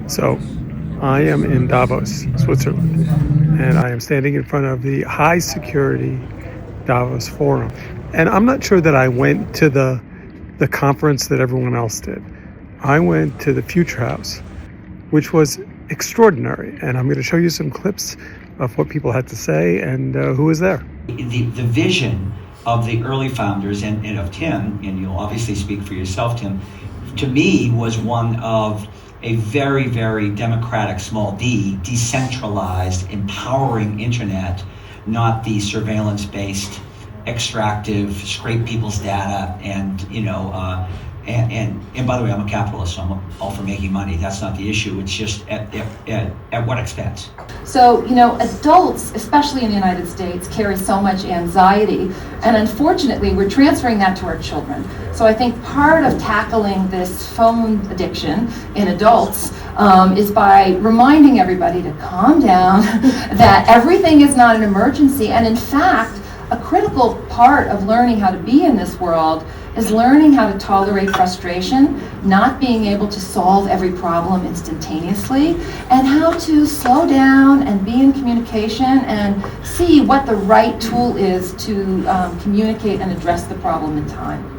So, I am in Davos, Switzerland, and I am standing in front of the high security Davos Forum. And I'm not sure that I went to the conference that everyone else did. I went to the Future House, which was extraordinary. And I'm going to show you some clips of what people had to say and who was there. The vision of the early founders and of Tim, and you'll obviously speak for yourself, Tim, to me was one of a very, very democratic, small d, decentralized, empowering internet, not the surveillance-based, extractive, scrape people's data, and and by the way, I'm a capitalist, so I'm all for making money. That's not the issue. It's just at what expense? So, adults, especially in the United States, carry so much anxiety, and unfortunately, we're transferring that to our children. So I think part of tackling this phone addiction in adults is by reminding everybody to calm down, that everything is not an emergency, and in fact, a critical part of learning how to be in this world is learning how to tolerate frustration, not being able to solve every problem instantaneously, and how to slow down and be in communication and see what the right tool is to communicate and address the problem in time.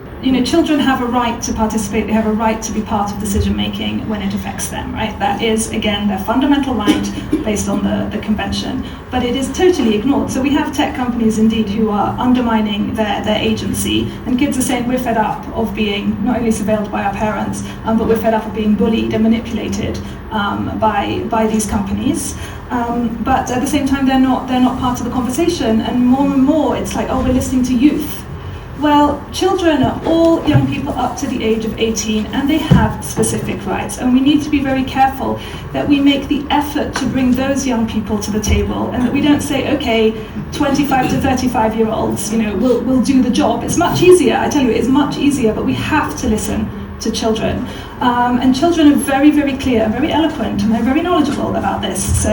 Children have a right to participate, they have a right to be part of decision making when it affects them, right? That is, again, their fundamental right based on the convention, but it is totally ignored. So we have tech companies indeed who are undermining their agency, and kids are saying we're fed up of being not only surveilled by our parents, but we're fed up of being bullied and manipulated by these companies. But at the same time, they're not part of the conversation, and more it's like, oh, we're listening to youth. Well, children are all young people up to the age of 18, and they have specific rights, and we need to be very careful that we make the effort to bring those young people to the table, and that we don't say, okay, 25 to 35-year-olds, will do the job. It's much easier, I tell you, it's much easier, but we have to listen to children. And children are very, very clear and very eloquent, and they're very knowledgeable about this. So,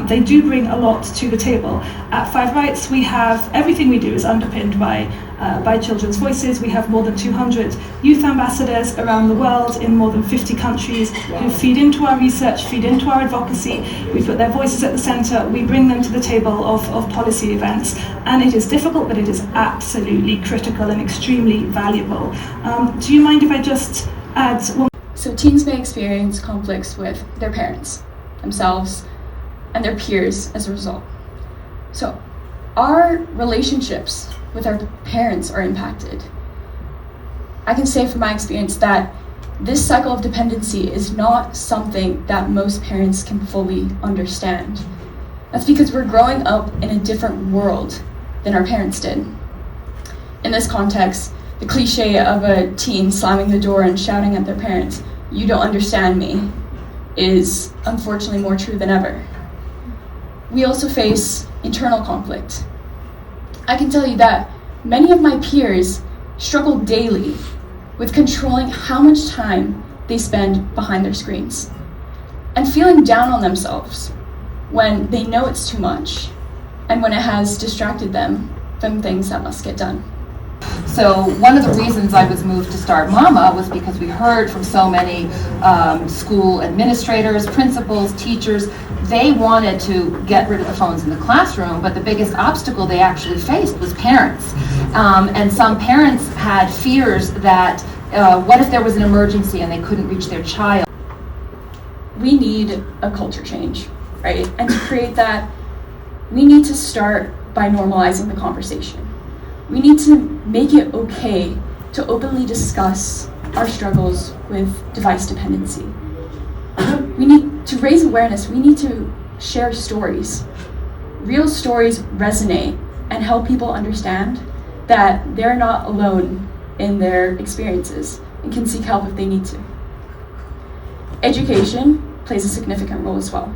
they do bring a lot to the table. At Five Rights, we have, everything we do is underpinned by children's voices. We have more than 200 youth ambassadors around the world in more than 50 countries who feed into our research, feed into our advocacy. We put their voices at the center. We bring them to the table of policy events. And it is difficult, but it is absolutely critical and extremely valuable. Do you mind if I just add one? So teens may experience conflicts with their parents, themselves, and their peers as a result. So our relationships with our parents are impacted. I can say from my experience that this cycle of dependency is not something that most parents can fully understand. That's because we're growing up in a different world than our parents did. In this context, the cliche of a teen slamming the door and shouting at their parents, "You don't understand me," is unfortunately more true than ever. We also face internal conflict. I can tell you that many of my peers struggle daily with controlling how much time they spend behind their screens and feeling down on themselves when they know it's too much and when it has distracted them from things that must get done. So one of the reasons I was moved to start Mama was because we heard from so many school administrators, principals, teachers. They wanted to get rid of the phones in the classroom, but the biggest obstacle they actually faced was parents. And some parents had fears that what if there was an emergency and they couldn't reach their child? We need a culture change, right? And to create that, we need to start by normalizing the conversation. We need to make it okay to openly discuss our struggles with device dependency. We need to raise awareness. We need to share stories. Real stories resonate and help people understand that they're not alone in their experiences and can seek help if they need to. Education plays a significant role as well.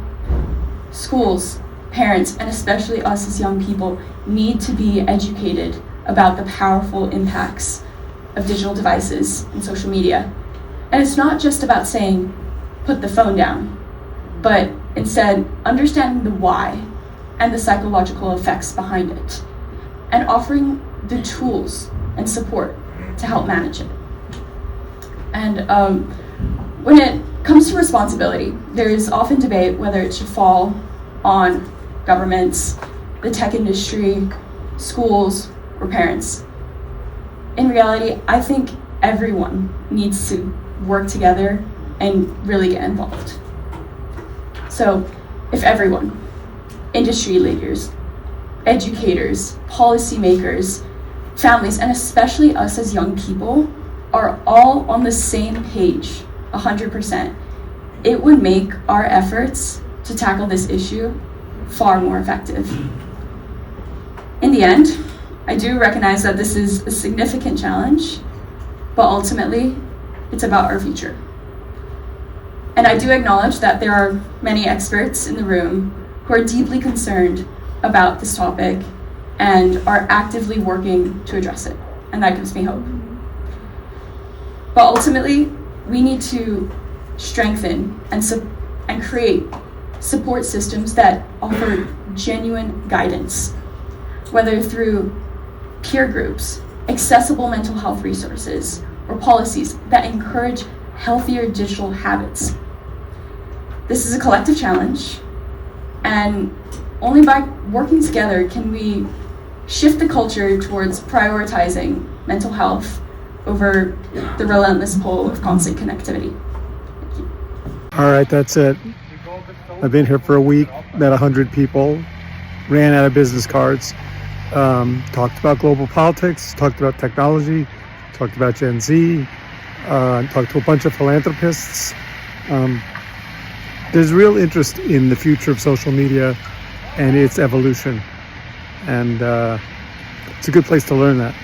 Schools, parents, and especially us as young people need to be educated about the powerful impacts of digital devices and social media. And it's not just about saying, put the phone down, but instead understanding the why and the psychological effects behind it, and offering the tools and support to help manage it. And when it comes to responsibility, there is often debate whether it should fall on governments, the tech industry, schools, or parents. In reality, I think everyone needs to work together and really get involved. So if everyone, industry leaders, educators, policymakers, families, and especially us as young people are all on the same page 100%, it would make our efforts to tackle this issue far more effective. In the end, I do recognize that this is a significant challenge, but ultimately, it's about our future. And I do acknowledge that there are many experts in the room who are deeply concerned about this topic and are actively working to address it, and that gives me hope. But ultimately, we need to strengthen and create support systems that offer genuine guidance, whether through peer groups, accessible mental health resources, or policies that encourage healthier digital habits. This is a collective challenge, and only by working together can we shift the culture towards prioritizing mental health over the relentless pull of constant connectivity. Thank you. All right, that's it. I've been here for a week, met 100 people, ran out of business cards, talked about global politics, talked about technology, talked about Gen Z, talked to a bunch of philanthropists. There's real interest in the future of social media and its evolution. And it's a good place to learn that.